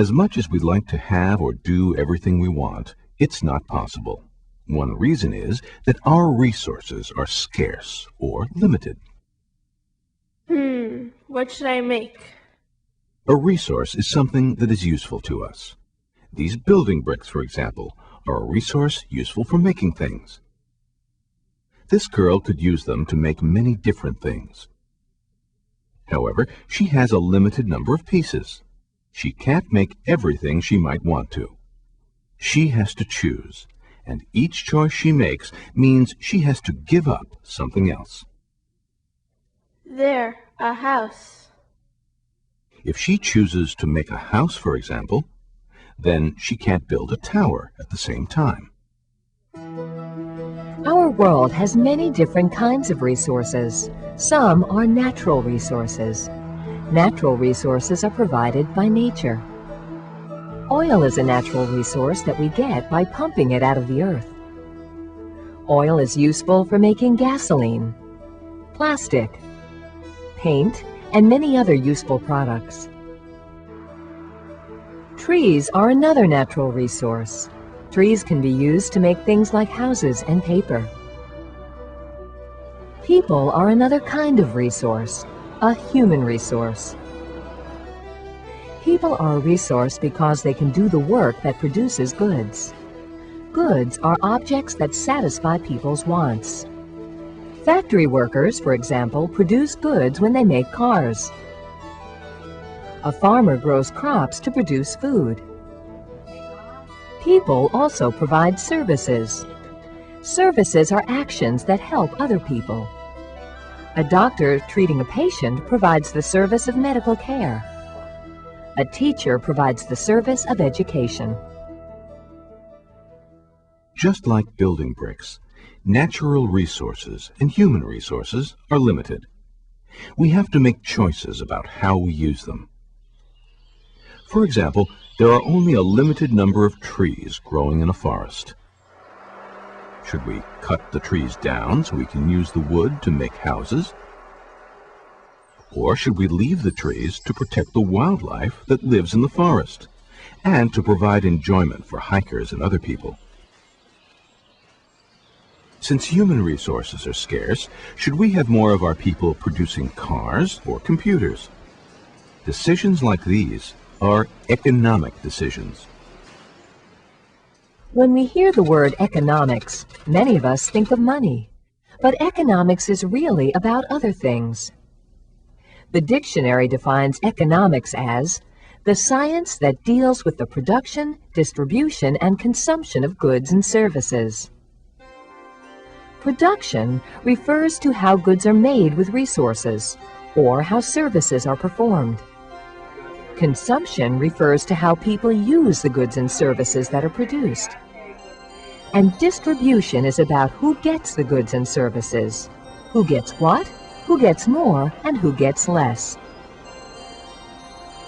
As much as we'd like to have or do everything we want, it's not possible. One reason is that our resources are scarce or limited. What should I make? A resource is something that is useful to us. These building bricks, for example, are a resource useful for making things. This girl could use them to make many different things. However, she has a limited number of pieces. She can't make everything she might want to. She has to choose, and each choice she makes means she has to give up something else. There, a house. If she chooses to make a house, for example, then she can't build a tower at the same time. Our world has many different kinds of resources. Some are natural resources. Natural resources are provided by nature. Oil is a natural resource that we get by pumping it out of the earth. Oil is useful for making gasoline, plastic, paint, and many other useful products. Trees are another natural resource. Trees can be used to make things like houses and paper. People are another kind of resource, a human resource. People are a resource because they can do the work that produces goods. Goods are objects that satisfy people's wants. Factory workers, for example, produce goods when they make cars. A farmer grows crops to produce food. People also provide services. Services are actions that help other people. A doctor treating a patient provides the service of medical care. A teacher provides the service of education. Just like building bricks, natural resources and human resources are limited. We have to make choices about how we use them. For example, there are only a limited number of trees growing in a forest. Should we cut the trees down so we can use the wood to make houses? Or should we leave the trees to protect the wildlife that lives in the forest and to provide enjoyment for hikers and other people? Since human resources are scarce, should we have more of our people producing cars or computers? Decisions like these are economic decisions. When we hear the word economics, many of us think of money. But economics is really about other things. The dictionary defines economics as the science that deals with the production, distribution, and consumption of goods and services. Production refers to how goods are made with resources, or how services are performed. Consumption refers to how people use the goods and services that are produced. And distribution is about who gets the goods and services, who gets what, who gets more, and who gets less.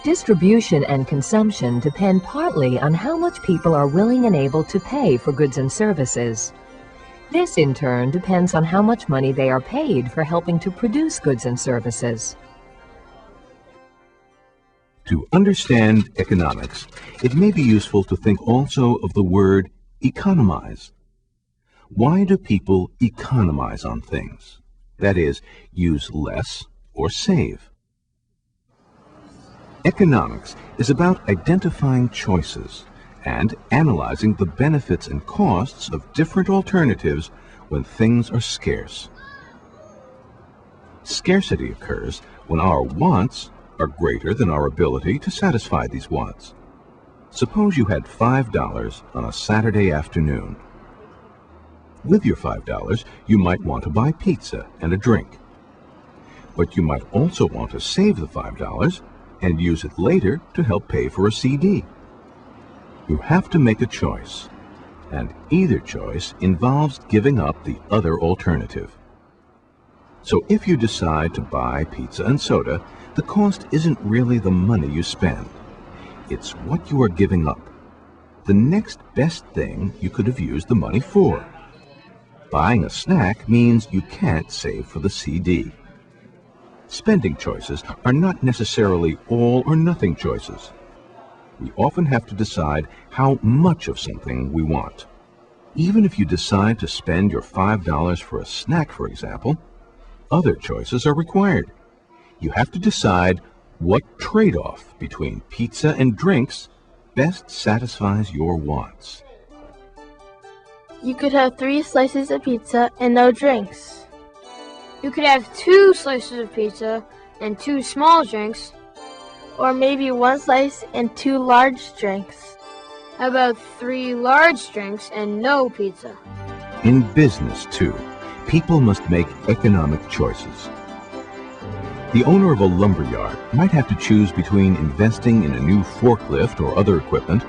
Distribution and consumption depend partly on how much people are willing and able to pay for goods and services. This, in turn, depends on how much money they are paid for helping to produce goods and services. To understand economics, it may be useful to think also of the word economize. Why do people economize on things? That is, use less or save. Economics is about identifying choices and analyzing the benefits and costs of different alternatives when things are scarce. Scarcity occurs when our wants are greater than our ability to satisfy these wants. Suppose you had $5 on a Saturday afternoon. With your $5, you might want to buy pizza and a drink. But you might also want to save the $5 and use it later to help pay for a CD. You have to make a choice, and either choice involves giving up the other alternative. So if you decide to buy pizza and soda, the cost isn't really the money you spend. It's what you are giving up, the next best thing you could have used the money for. Buying a snack means you can't save for the CD. Spending choices are not necessarily all or nothing choices. we often have to decide how much of something we want. Even if you decide to spend your $5 for a snack, for example, other choices are required. You have to decide what trade-off between pizza and drinks best satisfies your wants. You could have 3 slices of pizza and no drinks. You could have 2 slices of pizza and 2 small drinks. Or maybe 1 slice and 2 large drinks. How about 3 large drinks and no pizza? In business, too, people must make economic choices. The owner of a lumber yard might have to choose between investing in a new forklift or other equipment,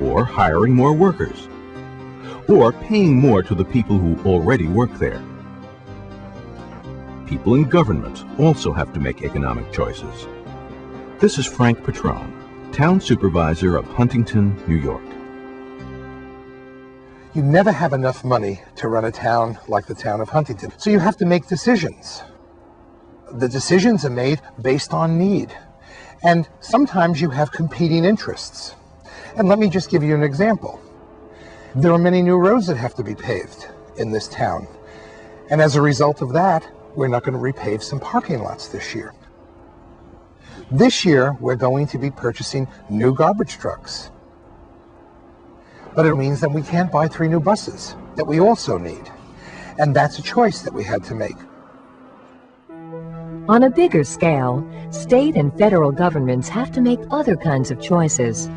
or hiring more workers, or paying more to the people who already work there. People in government also have to make economic choices. This is Frank Petrone, Town Supervisor of Huntington, New York. You never have enough money to run a town like the town of Huntington, so you have to make decisions. The decisions are made based on need, and sometimes you have competing interests. And let me just give you an example. There are many new roads that have to be paved in this town, and as a result of that, we're not going to repave some parking lots this year. This year, we're going to be purchasing new garbage trucks. But it means that we can't buy 3 new buses that we also need. And that's a choice that we had to make. On a bigger scale, state and federal governments have to make other kinds of choices.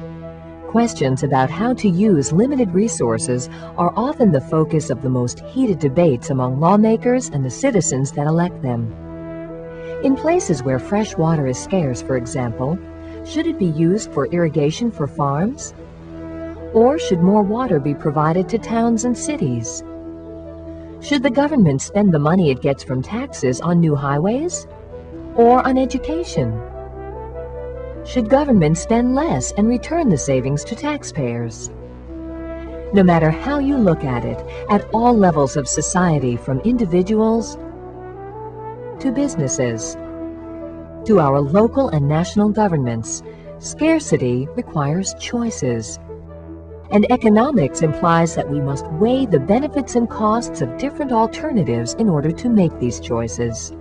Questions about how to use limited resources are often the focus of the most heated debates among lawmakers and the citizens that elect them. In places where fresh water is scarce, for example, should it be used for irrigation for farms? Or should more water be provided to towns and cities? Should the government spend the money it gets from taxes on new highways? Or on education? Should government spend less and return the savings to taxpayers? No matter how you look at it, at all levels of society, from individuals to businesses, to our local and national governments, scarcity requires choices. And economics implies that we must weigh the benefits and costs of different alternatives in order to make these choices.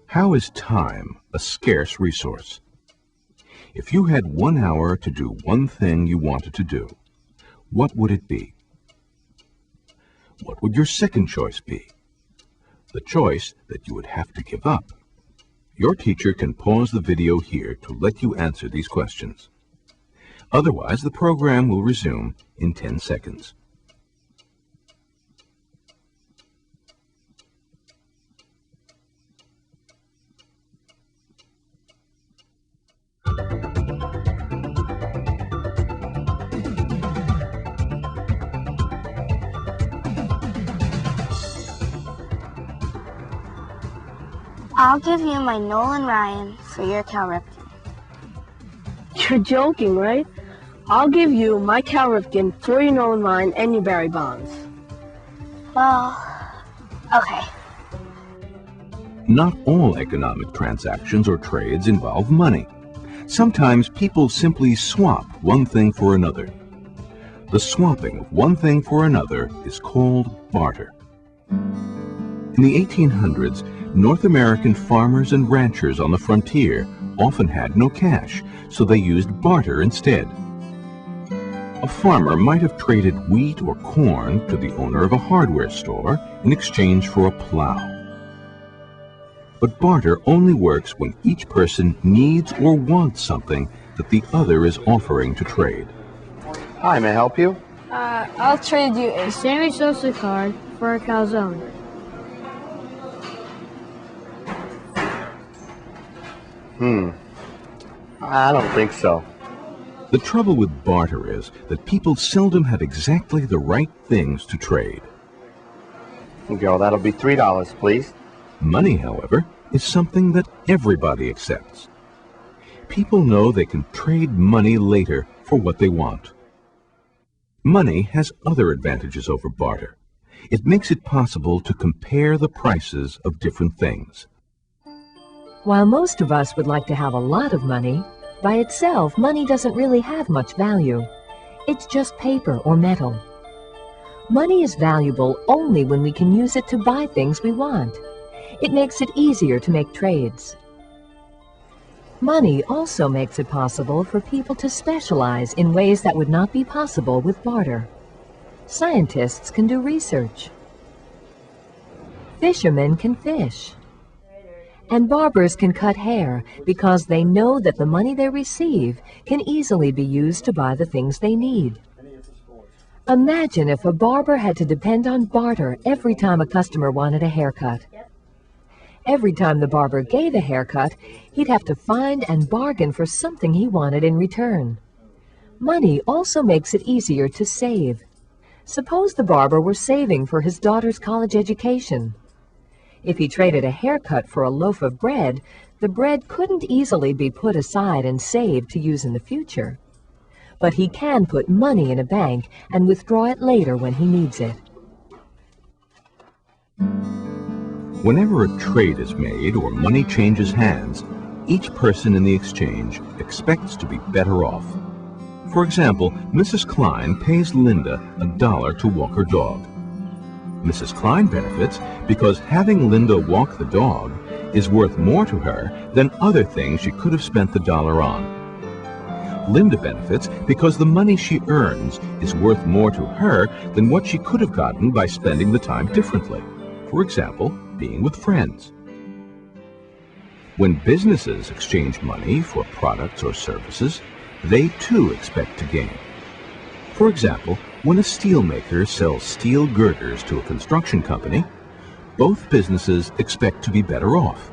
How is time a scarce resource? If you had 1 hour to do one thing you wanted to do, what would it be? What would your second choice be? The choice that you would have to give up. Your teacher can pause the video here to let you answer these questions. Otherwise, the program will resume in 10 seconds. I'll give you my Nolan Ryan for your Cal Ripken. You're joking, right? I'll give you my Cal Ripken for your Nolan Ryan and your Barry Bonds. Well, okay. Not all economic transactions or trades involve money. Sometimes people simply swap one thing for another. The swapping of one thing for another is called barter. In the 1800s, North American farmers and ranchers on the frontier often had no cash, so they used barter instead. A farmer might have traded wheat or corn to the owner of a hardware store in exchange for a plow. But barter only works when each person needs or wants something that the other is offering to trade. Hi, may I help you? I'll trade you a Sammy Sosa card for a calzone. I don't think so. The trouble with barter is that people seldom have exactly the right things to trade. Okay, well, that'll be $3, please. Money, however, is something that everybody accepts. People know they can trade money later for what they want. Money has other advantages over barter. It makes it possible to compare the prices of different things. While most of us would like to have a lot of money, by itself, money doesn't really have much value. It's just paper or metal. Money is valuable only when we can use it to buy things we want. It makes it easier to make trades. Money also makes it possible for people to specialize in ways that would not be possible with barter. Scientists can do research. Fishermen can fish. And barbers can cut hair because they know that the money they receive can easily be used to buy the things they need. Imagine if a barber had to depend on barter every time a customer wanted a haircut. Every time the barber gave a haircut, he'd have to find and bargain for something he wanted in return. Money also makes it easier to save. Suppose the barber were saving for his daughter's college education. If he traded a haircut for a loaf of bread, the bread couldn't easily be put aside and saved to use in the future. But he can put money in a bank and withdraw it later when he needs it. Whenever a trade is made or money changes hands, each person in the exchange expects to be better off. For example, Mrs. Klein pays Linda $1 to walk her dog. Mrs. Klein benefits because having Linda walk the dog is worth more to her than other things she could have spent the dollar on. Linda benefits because the money she earns is worth more to her than what she could have gotten by spending the time differently. For example, being with friends. When businesses exchange money for products or services, they too expect to gain. For example, when a steelmaker sells steel girders to a construction company, both businesses expect to be better off.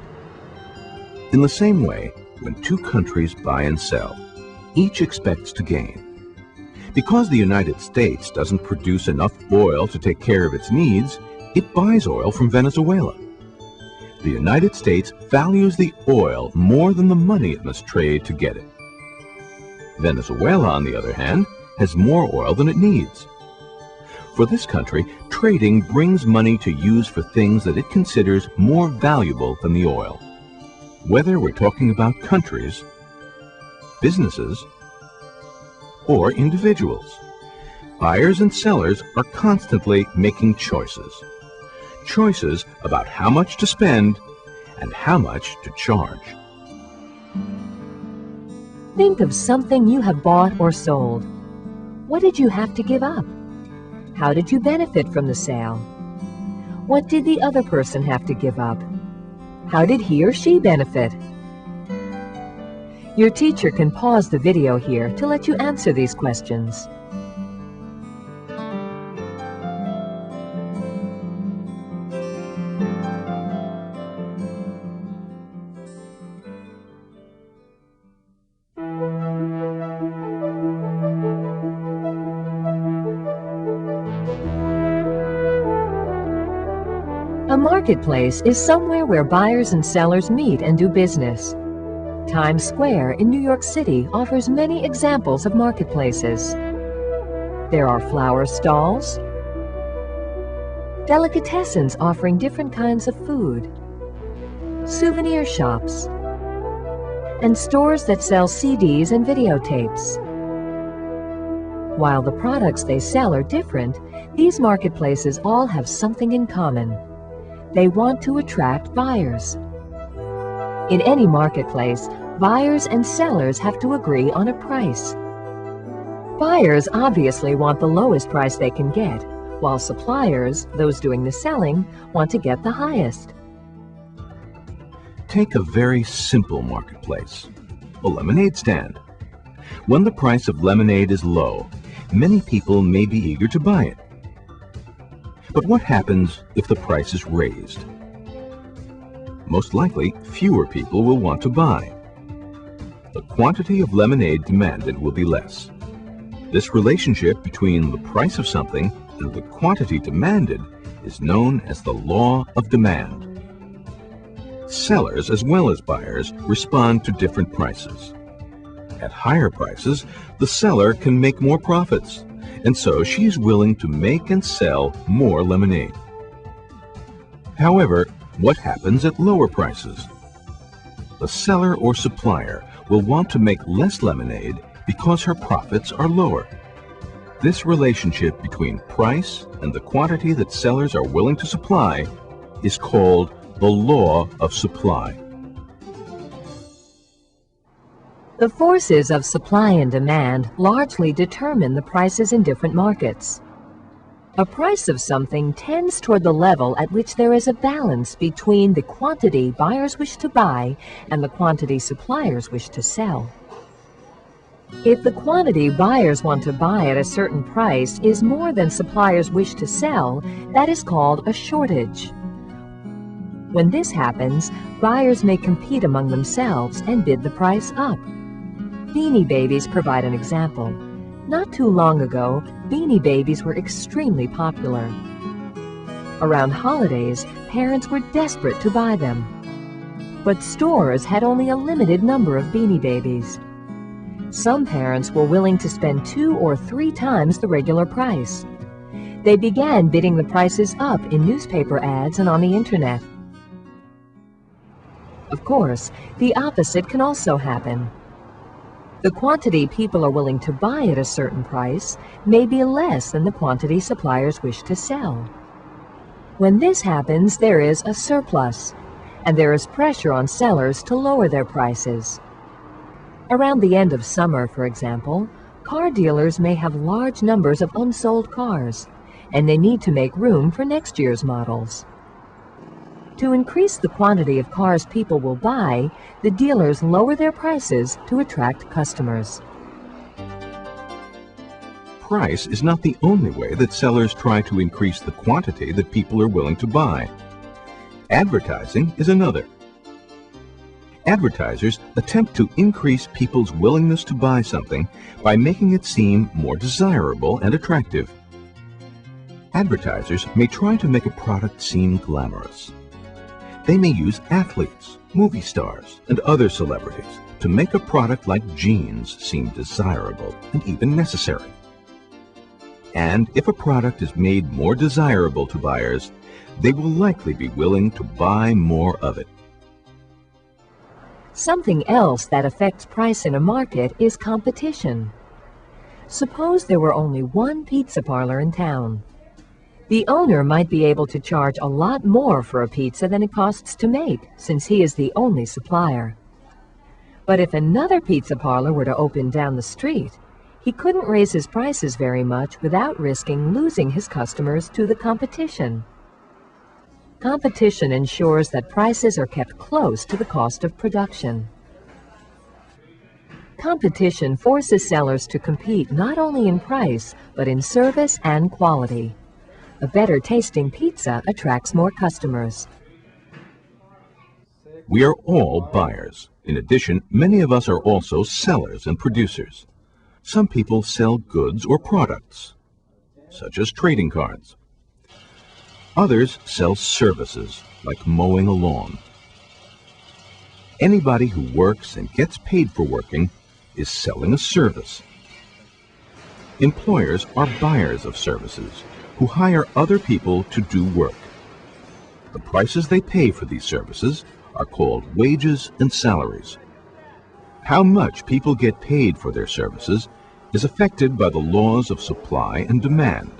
In the same way, when two countries buy and sell, each expects to gain. Because the United States doesn't produce enough oil to take care of its needs, it buys oil from Venezuela. The United States values the oil more than the money it must trade to get it. Venezuela, on the other hand, has more oil than it needs. For this country, trading brings money to use for things that it considers more valuable than the oil. Whether we're talking about countries, businesses, or individuals, buyers and sellers are constantly making choices. Choices about how much to spend and how much to charge. Think of something you have bought or sold. What did you have to give up? How did you benefit from the sale? What did the other person have to give up? How did he or she benefit? Your teacher can pause the video here to let you answer these questions. A marketplace is somewhere where buyers and sellers meet and do business. Times Square in New York City offers many examples of marketplaces. There are flower stalls, delicatessens offering different kinds of food, souvenir shops, and stores that sell CDs and videotapes. While the products they sell are different, these marketplaces all have something in common. They want to attract buyers. In any marketplace, buyers and sellers have to agree on a price. Buyers obviously want the lowest price they can get, while suppliers, those doing the selling, want to get the highest. Take a very simple marketplace, a lemonade stand. When the price of lemonade is low, many people may be eager to buy it. But what happens if the price is raised? Most likely, fewer people will want to buy. The quantity of lemonade demanded will be less. This relationship between the price of something and the quantity demanded is known as the law of demand. Sellers as well as buyers respond to different prices. At higher prices, the seller can make more profits, and so she is willing to make and sell more lemonade. However, what happens at lower prices? the seller or supplier will want to make less lemonade because her profits are lower. This relationship between price and the quantity that sellers are willing to supply is called the law of supply. The forces of supply and demand largely determine the prices in different markets. A price of something tends toward the level at which there is a balance between the quantity buyers wish to buy and the quantity suppliers wish to sell. If the quantity buyers want to buy at a certain price is more than suppliers wish to sell, that is called a shortage. When this happens, buyers may compete among themselves and bid the price up. Beanie Babies provide an example. Not too long ago, Beanie Babies were extremely popular. Around holidays, parents were desperate to buy them. But stores had only a limited number of Beanie Babies. Some parents were willing to spend 2 or 3 times the regular price. They began bidding the prices up in newspaper ads and on the internet. Of course, the opposite can also happen. The quantity people are willing to buy at a certain price may be less than the quantity suppliers wish to sell. When this happens, there is a surplus, and there is pressure on sellers to lower their prices. Around the end of summer, for example, car dealers may have large numbers of unsold cars, and they need to make room for next year's models. To increase the quantity of cars people will buy, the dealers lower their prices to attract customers. Price is not the only way that sellers try to increase the quantity that people are willing to buy. Advertising is another. Advertisers attempt to increase people's willingness to buy something by making it seem more desirable and attractive. Advertisers may try to make a product seem glamorous. They may use athletes, movie stars, and other celebrities to make a product like jeans seem desirable and even necessary. And if a product is made more desirable to buyers, they will likely be willing to buy more of it. Something else that affects price in a market is competition. Suppose there were only one pizza parlor in town. The owner might be able to charge a lot more for a pizza than it costs to make, since he is the only supplier. But if another pizza parlor were to open down the street, he couldn't raise his prices very much without risking losing his customers to the competition. Competition ensures that prices are kept close to the cost of production. Competition forces sellers to compete not only in price, but in service and quality. A better tasting pizza attracts more customers. We are all buyers. In addition, many of us are also sellers and producers. Some people sell goods or products, such as trading cards. Others sell services, like mowing a lawn. Anybody who works and gets paid for working is selling a service. Employers are buyers of services who hire other people to do work. The prices they pay for these services are called wages and salaries. How much people get paid for their services is affected by the laws of supply and demand.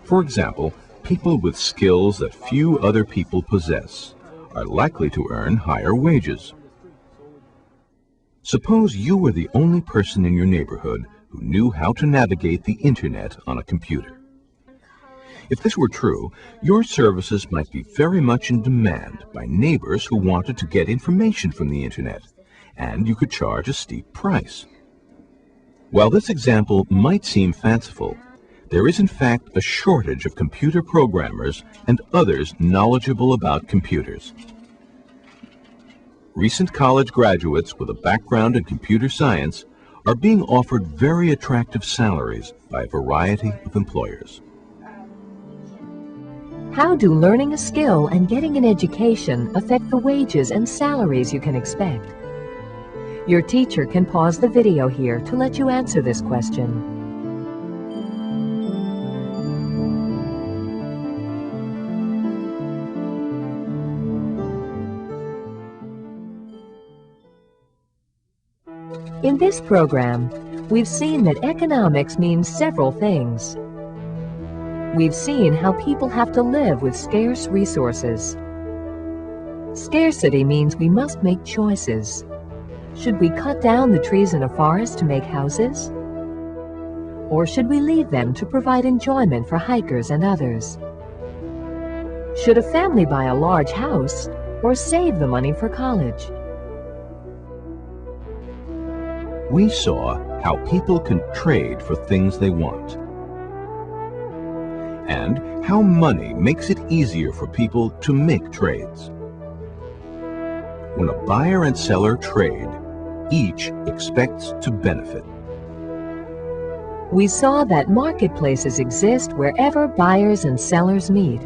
For example, people with skills that few other people possess are likely to earn higher wages. Suppose you were the only person in your neighborhood who knew how to navigate the internet on a computer. If this were true, your services might be very much in demand by neighbors who wanted to get information from the internet, and you could charge a steep price. While this example might seem fanciful, there is in fact a shortage of computer programmers and others knowledgeable about computers. Recent college graduates with a background in computer science are being offered very attractive salaries by a variety of employers. How do learning a skill and getting an education affect the wages and salaries you can expect? Your teacher can pause the video here to let you answer this question. In this program, we've seen that economics means several things. We've seen how people have to live with scarce resources. Scarcity means we must make choices. Should we cut down the trees in a forest to make houses? Or should we leave them to provide enjoyment for hikers and others? Should a family buy a large house or save the money for college? We saw how people can trade for things they want, and how money makes it easier for people to make trades. When a buyer and seller trade, each expects to benefit. We saw that marketplaces exist wherever buyers and sellers meet,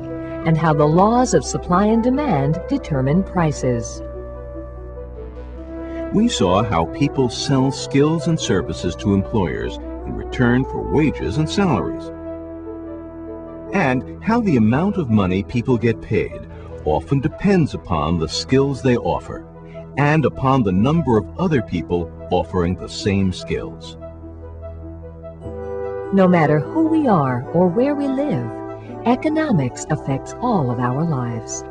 and how the laws of supply and demand determine prices. We saw how people sell skills and services to employers in return for wages and salaries, and how the amount of money people get paid often depends upon the skills they offer and upon the number of other people offering the same skills. No matter who we are or where we live, economics affects all of our lives.